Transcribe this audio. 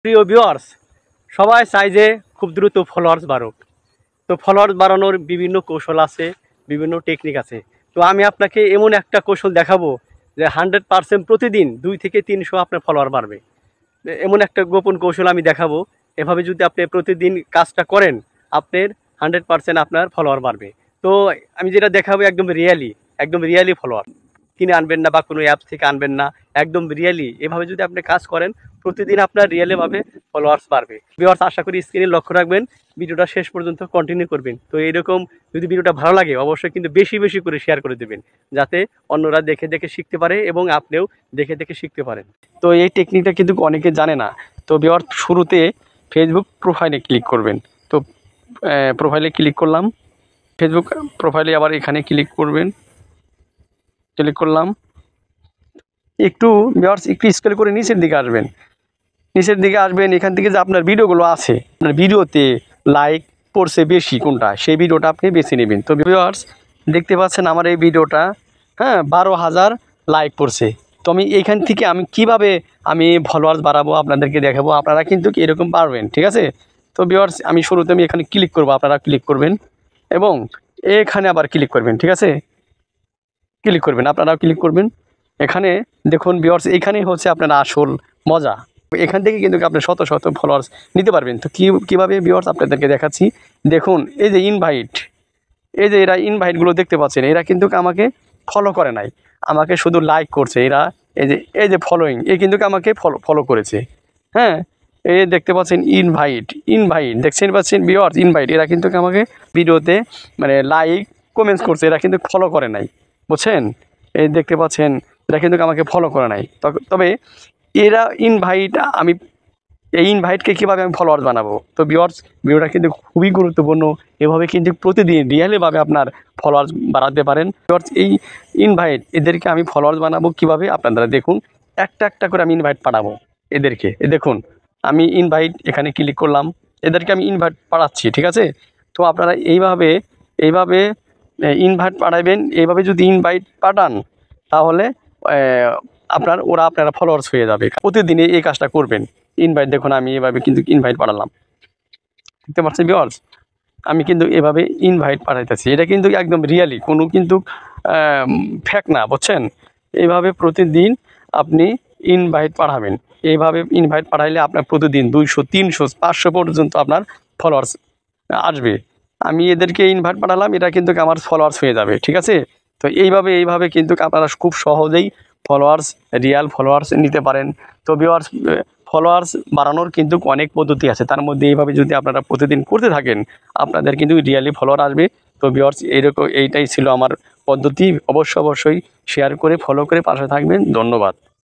প্রিয় ভিউয়ার্স, সবাই চায় যে খুব দ্রুত ফলোয়ার্স বাড়ুক। তো ফলোয়ার্স বাড়ানোর বিভিন্ন কৌশল আছে, বিভিন্ন টেকনিক আছে। তো আমি আপনাকে এমন একটা কৌশল দেখাবো যে 100% প্রতিদিন 2 থেকে 300 আপনার ফলোয়ার বাড়বে। এমন একটা গোপন কৌশল আমি দেখাবো। এভাবে যদি আপনি প্রতিদিন কাজটা করেন, আপনার 100% আপনার ফলোয়ার বাড়বে। তো আমি যেটা দেখাবো একদম রিয়েলি ফলোয়ার কিনে আনবেন না বা কোনো অ্যাপস থেকে আনবেন না, একদম রিয়েলি এভাবে যদি আপনি কাজ করেন প্রতিদিন আপনার রিয়েলিভাবে ফলোয়ার্স বাড়বে। ভিউয়ার্স, আশা করি স্ক্রিনে লক্ষ্য রাখবেন, ভিডিওটা শেষ পর্যন্ত কন্টিনিউ করবেন। তো এরকম যদি ভিডিওটা ভালো লাগে অবশ্যই কিন্তু বেশি বেশি করে শেয়ার করে দেবেন, যাতে অন্যরা দেখে দেখে শিখতে পারে এবং আপনিও দেখে দেখে শিখতে পারেন। তো এই টেকনিকটা কিন্তু অনেকে জানে না। তো ভিউয়ার্স, শুরুতে ফেসবুক প্রোফাইলে ক্লিক করবেন। তো প্রোফাইলে ক্লিক করলাম, ফেসবুক প্রোফাইলে আবার এখানে ক্লিক করবেন। ক্লিক করলাম, একটু ভিউয়ার্স একটু স্ক্রল করে নিচের দিকে আসবেন। এখান থেকে যে আপনার ভিডিওগুলো আছে, আপনার ভিডিওতে লাইক পড়ছে বেশি কোনটা, সেই ভিডিওটা আপনি বেছে নেবেন। তো ভিউয়ার্স, দেখতে পাচ্ছেন আমার এই ভিডিওটা 12,000 লাইক পড়ছে। তো আমি এইখান থেকে কিভাবে ফলোয়ার্স বাড়াবো আপনাদেরকে দেখাবো। আপনারা কিন্তু এরকম পারবেন, ঠিক আছে? তো ভিউয়ার্স, শুরুতে এখানে ক্লিক করবো, আপনারা ক্লিক করবেন এবং এখানে আবার ক্লিক করবেন, ঠিক আছে? ক্লিক করবেন, আপনারাও ক্লিক করবেন। এখানে দেখুন ভিউয়ার্স, এখানেই হচ্ছে আপনার আসল মজা। এখান থেকে কিন্তু আপনি শত শত ফলোয়ার্স নিতে পারবেন। তো কীভাবে ভিউয়ার্স আপনাদেরকে দেখাচ্ছি। দেখুন এই যে ইনভাইট, এই যে এরা ইনভাইটগুলো দেখতে পাচ্ছেন, এরা কিন্তু আমাকে ফলো করে নাই, আমাকে শুধু লাইক করছে। এরা এই যে ফলোয়িং, এ কিন্তু আমাকে ফলো করেছে। হ্যাঁ, এই দেখতে পাচ্ছেন ইনভাইট দেখছেন পাচ্ছেন ভিউয়ার্স, ইনভাইট, এরা কিন্তু আমাকে ভিডিওতে মানে লাইক কমেন্টস করছে, এরা কিন্তু ফলো করে নাই, বুঝছেন? এই দেখতে পাচ্ছেন এরা কিন্তু আমাকে ফলো করে নাই। তবে এরা ইনভাইট, এই ইনভাইটকে কীভাবে আমি ফলোয়ার্স বানাবো। তো ভিউয়ার্স, ভিডিওটা কিন্তু খুবই গুরুত্বপূর্ণ। এভাবে কিন্তু প্রতিদিন রিয়েলিভাবে আপনার ফলোয়ার্স বাড়াতে পারেন। ভিউয়ার্স, এই ইনভাইট এদেরকে আমি ফলোয়ার্স বানাবো কীভাবে, আপনারা দেখুন। একটা একটা করে আমি ইনভাইট পাঠাবো এদেরকে। দেখুন, আমি ইনভাইট এখানে ক্লিক করলাম, এদেরকে আমি ইনভাইট পাঠাচ্ছি, ঠিক আছে? তো আপনারা এইভাবে ইনভাইট পাঠাবেন। এইভাবে যদি ইনভাইট পাঠান তাহলে আপনারা ফলোয়ার্স হয়ে যাবে। প্রতিদিনে এই কাজটা করবেন। ইনভাইট দেখুন, আমি এভাবে কিন্তু ইনভাইট পাঠালাম, দেখতে পাচ্ছেন ভিউয়ার্স, আমি কিন্তু এভাবে ইনভাইট পাঠাইতেছি। এটা কিন্তু একদম রিয়েলি, কোনো কিন্তু ফেক না, বুঝছেন? এইভাবে প্রতিদিন আপনি ইনভাইট পাঠাবেন। এইভাবে ইনভাইট পাঠাইলে আপনার প্রতিদিন 200, 300, 500 পর্যন্ত আপনার ফলোয়ার্স আসবে। আমি এদেরকে ইনভাইট পাঠালাম, এটা কিন্তু আমার ফলোয়ার্স হয়ে যাবে, ঠিক আছে? তো এইভাবে কিন্তু আপনারা খুব সহজেই রিয়েল ফলোয়ার্স নিতে পারেন। তো ভিউয়ার্স, ফলোয়ার্স বাড়ানোর কিন্তু অনেক পদ্ধতি আছে, তার মধ্যে এইভাবে যদি আপনারা প্রতিদিন করতে থাকেন আপনাদের কিন্তু রিয়েলি ফলোয়ার আসবে। তো ভিউয়ার্স, এইটাই ছিল আমার পদ্ধতি। অবশ্যই শেয়ার করে ফলো করে পাশে থাকবেন। ধন্যবাদ।